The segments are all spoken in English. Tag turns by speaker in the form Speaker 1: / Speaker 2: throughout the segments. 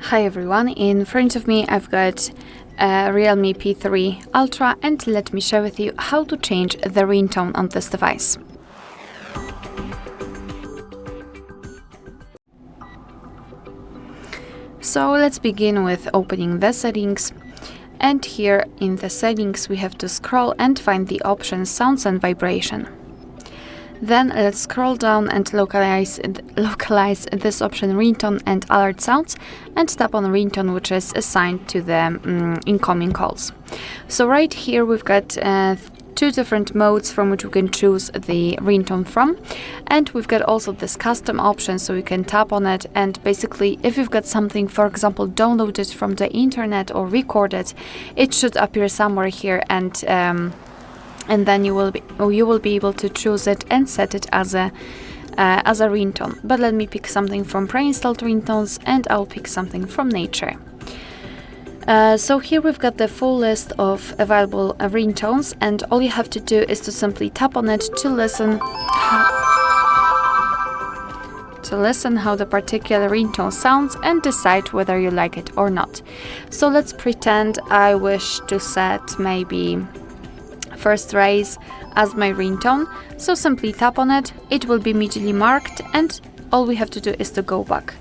Speaker 1: Hi everyone, in front of me I've got REALME P3 Ultra, and let me share with you how to change the ringtone on this device. So let's begin with opening the settings, and here in the settings we have to scroll and find the option Sounds and Vibration. Then let's scroll down and localize this option Ringtone and Alert Sounds, and tap on Ringtone, which is assigned to the incoming calls. So right here we've got two different modes from which we can choose the ringtone from, and we've got also this custom option, so you can tap on it, and basically if you've got something, for example, downloaded from the internet or recorded, it should appear somewhere here, and then you will be able to choose it and set it as a ringtone. But let me pick something from pre-installed ringtones, and I'll pick something from nature. So here we've got the full list of available ringtones, and all you have to do is to simply tap on it to listen how the particular ringtone sounds and decide whether you like it or not. So let's pretend I wish to set maybe First Raise as my ringtone. So simply tap on it, it will be immediately marked, and all we have to do is to go back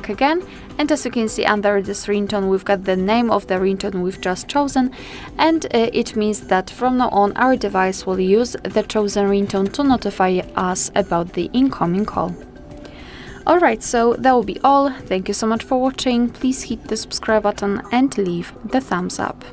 Speaker 1: again, and as you can see under this ringtone we've got the name of the ringtone we've just chosen, and it means that from now on our device will use the chosen ringtone to notify us about the incoming call. Alright, so that will be all. Thank you so much for watching. Please hit the subscribe button and leave the thumbs up.